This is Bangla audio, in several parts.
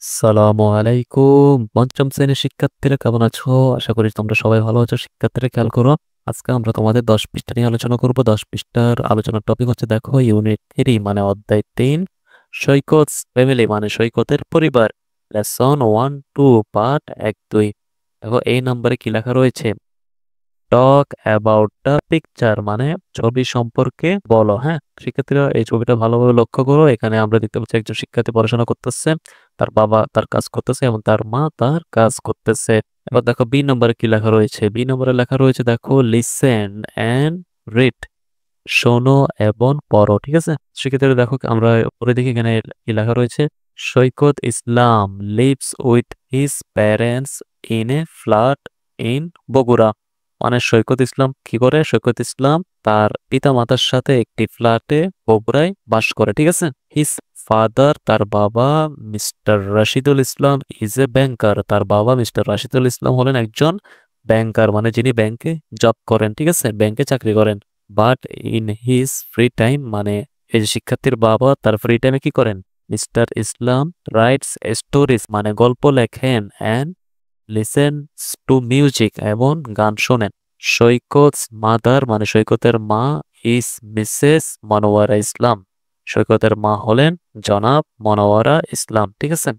আসসালামু আলাইকুম। পঞ্চম শ্রেণীর শিক্ষার্থীরা কেমন আছো? আশা করি তোমরা সবাই ভালো আছো। শিক্ষার্থীরা খেয়াল করো। আজকে আমরা তোমাদের ১০ পৃষ্ঠা নিয়ে আলোচনা করব। ১০ পৃষ্ঠার আলোচনার টপিক হচ্ছে দেখো ইউনিট 3 মানে অধ্যায় 3 সৈকতস ফ্যামিলি মানে সৈকতের পরিবার। Lesson 1 2 part ১ ২। দেখো এই নম্বরে কি লেখা রয়েছে? টক অ্যাবাউট দ্য পিকচার মানে ছবি সম্পর্কে বলো। হ্যাঁ, শিক্ষার্থীরা এই ছবিটা ভালোভাবে লক্ষ্য করো। এখানে আমরা দেখতে পাচ্ছি একজন শিক্ষার্থী পড়াশোনা করতেছে, তার বাবা তার কাজ করতেছে এবং তার মা তার কাজ করতেছে। এবার দেখো বি নম্বরে কি লেখা রয়েছে? বি নম্বরে লেখা রয়েছে দেখো লিসেন অ্যান্ড রিড, শোনো এবং পড়ো। ঠিক আছে, সেক্ষেত্রে দেখো আমরা পরে দেখি এখানে কি লেখা রয়েছে। Saikat Islam lives with his parents in a flat in Bogura. মানে সৈকত ইসলাম কি করে? সৈকত ইসলাম তার পিতা মাতার সাথে একটি ফ্ল্যাটে বগুড়ায় বাস করে। ঠিক আছে, হিজ ফাদার তার বাবা mister Rashidul Islam is a banker. তার বাবা মিস্টার রাশিদুল ইসলাম হলেন একজন ব্যাংকার মানে যিনি ব্যাংকে জব করেন। ঠিক আছে, ব্যাংকে চাকরি করেন। But in his free time মানে এই যে শিক্ষার্থীর বাবা তার ফ্রি টাইমে কি করেন? মিস্টার ইসলাম রাইটস স্টোরিজ মানে গল্প লেখেন অ্যান্ড লিসেনস টু মিউজিক এবং গান শোনেন। সৈকতস মাদার মানে সৈকতের মা ইজ মিসেস মনোয়ারা ইসলাম। সৈকতের মা হলেন জনাব মনোয়ারা ইসলাম। ঠিক আছে,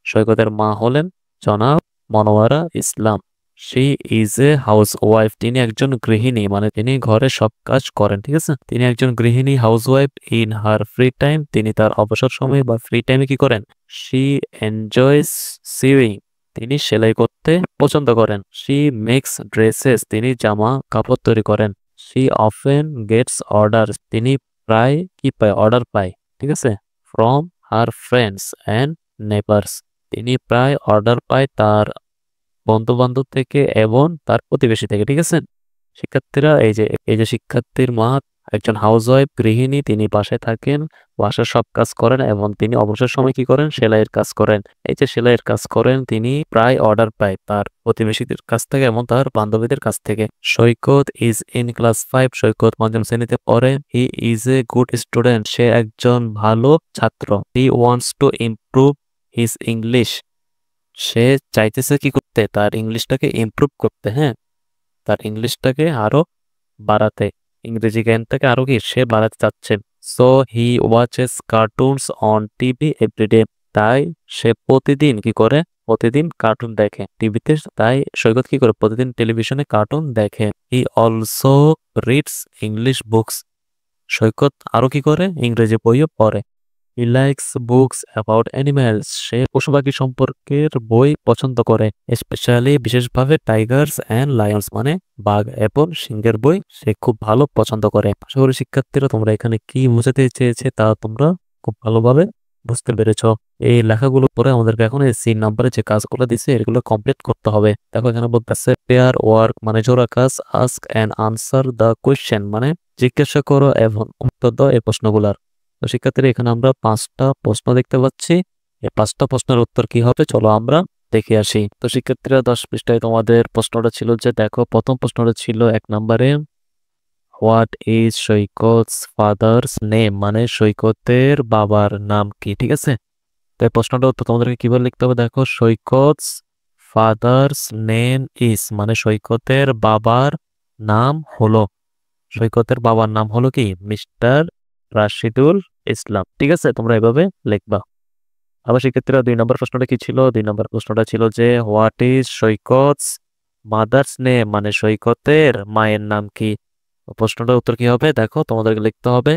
সৈকতের মা হলেন জনাব Monowara Islam. She is a housewife, তিনি একজন গৃহিণী মানে তিনি ঘরে সব কাজ করেন। ঠিক আছে, তিনি একজন গৃহিণী house wife. In her free time তিনি তার অবসর সময় বা ফ্রি টাইমে কি করেন? শি এনজয়স সিউইং, তিনি সেলাই করতে পছন্দ করেন। শি মেক্স ড্রেসেস, তিনি জামা কাপড় তৈরি করেন। শি অফেন গেটস অর্ডার, তিনি প্রায় কি পায়? অর্ডার পায়। ঠিক আছে, from her friends and neighbours, তিনি প্রায় অর্ডার পায় তার বন্ধু বান্ধব থেকে এবং তার প্রতিবেশী থেকে। ঠিক আছে, শিক্ষার্থীরা এই যে শিক্ষার্থীর মা একজন হাউসওয়াইফ গৃহিণী, তিনি বাসায় থাকেন, বাসার সব কাজ করেন এবং তিনি অবসর সময় কি করেন? সেলাইয়ের কাজ করেন। এই যে সেলাইয়ের কাজ করেন, তিনি প্রায় অর্ডার পায় তার প্রতিবেশীদের কাছ থেকে এবং তার বান্ধবীদের কাছ থেকে। Saikat is in class 5, Saikat পঞ্চম শ্রেণীতে পড়ে। He is a good student, সে একজন ভালো ছাত্র। He wants to improve his English, সে চাইতেছে কি করতে? তার ইংলিশটাকে ইমপ্রুভ করতে। হ্যাঁ, তার ইংলিশটাকে আরো বাড়াতে, ইংরেজি জ্ঞানটাকে আরো কি সে বাড়াতে চাচ্ছে। So he watches cartoons on TV everyday, তাই সে প্রতিদিন কি করে? প্রতিদিন কার্টুন দেখে টিভিতে। তাই সৈকত কি করে? প্রতিদিন টেলিভিশনে কার্টুন দেখে। He also reads English books, Saikat আরো কি করে? ইংরেজি বইও পড়ে। He likes books about animals, সে পশু পাখি সম্পর্কের বই পছন্দ করে। স্পেশালি বিশেষভাবে টাইগার্স অ্যান্ড লায়ন্স মানে বাঘ এবং সিংহের বই সে খুব ভালো পছন্দ করে। আশা করি শিক্ষার্থীরা তোমরা এখানে কি বোঝাতে চেয়েছে তা তোমরা খুব ভালোভাবে বুঝতে পেরেছ। এই লেখাগুলো পরে আমাদেরকে এখন এই 3 নম্বরে যে কাজগুলো দিছে এগুলো কমপ্লিট করতে হবে। দেখো এখানে বলতেছে পেয়ার ওয়ার্ক মানে জোড়া কাজ। Ask and answer the question মানে জিজ্ঞাসা করো এবং উত্তর দাও এই প্রশ্নগুলার। তো শিক্ষার্থীরা এখানে আমরা 5টা প্রশ্ন দেখতে পাচ্ছি। এই 5টা প্রশ্নের উত্তর কি হবে চলো আমরা দেখে আসি। তো শিক্ষার্থীরা 10 পৃষ্ঠায় তোমাদের প্রশ্নটা ছিল যে দেখো প্রথম প্রশ্নটা ছিল 1 নম্বরে what is Saikat's father's name মানে সৈকতের বাবার নাম কি। ঠিক আছে, তো এই প্রশ্নটার উত্তর তোমাদেরকে কিভাবে লিখতে হবে? দেখো সৈকতস ফাদার্স নেম ইজ মানে সৈকতের বাবার নাম হলো, সৈকতের বাবার নাম হলো কি? মিস্টার রাশিদুল ইসলাম। ঠিক আছে, তোমরা এভাবে লিখবা। আবার শিক্ষার্থীরা 2 নম্বর প্রশ্নটা কি ছিল? 2 নম্বর প্রশ্নটা ছিল যে what is Saikat's mother's name মানে সৈকতের মায়ের নাম কি। তো প্রশ্নটার উত্তর কি হবে? দেখো তোমাদেরকে লিখতে হবে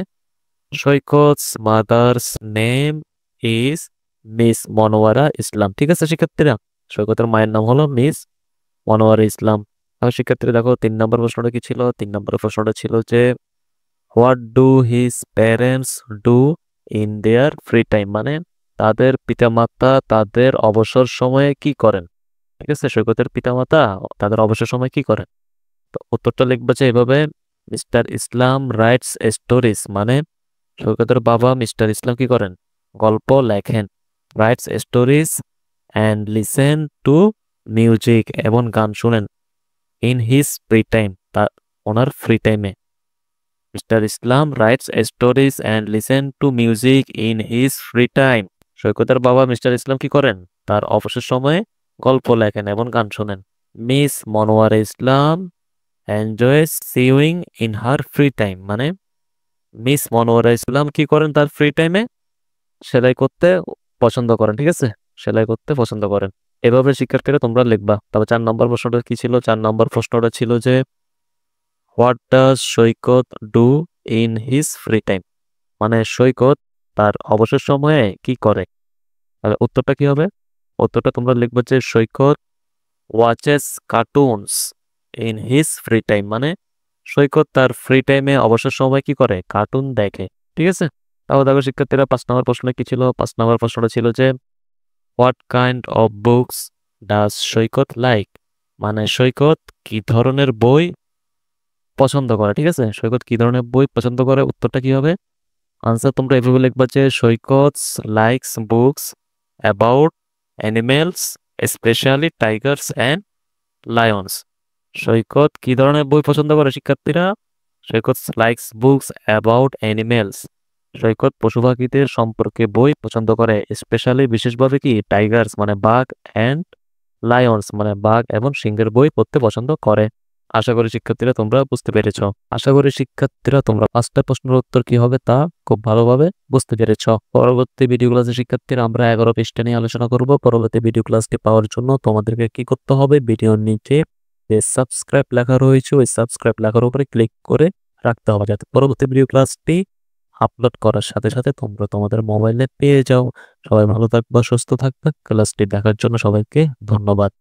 Saikat's mother's name is miss Monowara Islam. ঠিক আছে শিক্ষার্থীরা, সৈকতের মায়ের নাম হলো মিস মনোয়ারা ইসলাম। তাহলে শিক্ষার্থীরা দেখো 3 নম্বর প্রশ্নটা কি ছিল? 3 নম্বর প্রশ্নটা ছিল যে what do his parents do in their free time মানে তাদের পিতামাতা তাদের অবসর সময়ে কি করেন। ঠিক আছে, সৈকতের পিতামাতা তাদের অবসর সময় কি করেন? তো উত্তরটা লিখবে যে এভাবে মিস্টার ইসলাম রাইটস স্টোরিজ মানে সৈকতের বাবা মিস্টার ইসলাম কি করেন? গল্প লেখেন। Rights stories and listen to music এবং গান শুনেন। ইন হিজ ফ্রি টাইম তা ওনার ফ্রি টাইমে। Mister Islam rights stories and listen to music in his free time, সৈকতের বাবা মিস্টার ইসলাম কি করেন? তার অবসর সময়ে গল্প লেখেন এবং গান শোনেন। Miss Monowara Islam enjoys sewing in her free time, মানে মিস মনোয়ারা ইসলাম কি করেন তার ফ্রি টাইমে? সেলাই করতে পছন্দ করেন, ঠিক আছে? সেলাই করতে পছন্দ করেন। এভাবে শিক্ষার্থীরা তোমরা লিখবা। তবে 4 নম্বর প্রশ্নটা কি ছিল? 4 নম্বর প্রশ্নটা ছিল যে what does Saikat do in his free time, মানে সৈকত তার অবসর সময়ে কি করে? তাহলে উত্তরটা কি হবে? উত্তরটা তোমরা লিখবে যে Saikat watches cartoons in his free time, মানে সৈকত তার ফ্রি টাইমে অবসর সময় কি করে? কার্টুন দেখে, ঠিক আছে? তাহলে দেখো শিক্ষার্থীরা 5 নম্বর প্রশ্ন কি ছিল? 5 নম্বর প্রশ্নটা ছিল যে what kind of books does Saikat like, মানে সৈকত কি ধরনের বই পছন্দ করে, ঠিক আছে? সৈকত কি ধরনের বই পছন্দ করে? উত্তরটা কি হবে? আনসার তোমরা এভাবে লিখবা যে Saikat likes books about animals specially tigers and lions. Saikat কি ধরনের বই পছন্দ করে শিক্ষার্থীরা? Saikat likes books about animals. Saikat পশু পাখিদের সম্পর্কে বই পছন্দ করে, স্পেশালি বিশেষভাবে কি টাইগার্স মানে বাঘ অ্যান্ড লায়ন্স মানে বাঘ এবং সিংহের বই পড়তে পছন্দ করে। আশা করি শিক্ষার্থীরা তোমরা বুঝতে পেরেছো। আশা করি শিক্ষার্থীরা তোমরা 5টা প্রশ্নের উত্তর কি হবে তা খুব ভালোভাবে বুঝতে পেরেছো। পরবর্তী ভিডিও ক্লাসে শিক্ষার্থীরা আমরা 11 পৃষ্ঠা নিয়ে আলোচনা করব। পরবর্তী ভিডিও ক্লাসটি পাওয়ার জন্য তোমাদেরকে কি করতে হবে? ভিডিওর নিচে যে সাবস্ক্রাইব লেখা রয়েছে ওই সাবস্ক্রাইব লেখার উপরে ক্লিক করে রাখতে হবে, যাতে পরবর্তী ভিডিও ক্লাসটি আপলোড করার সাথে সাথে তোমরা তোমাদের মোবাইলে পেয়ে যাও। সবাই ভালো থাকবা, সুস্থ থাকবা। ক্লাসটি দেখার জন্য সবাইকে ধন্যবাদ।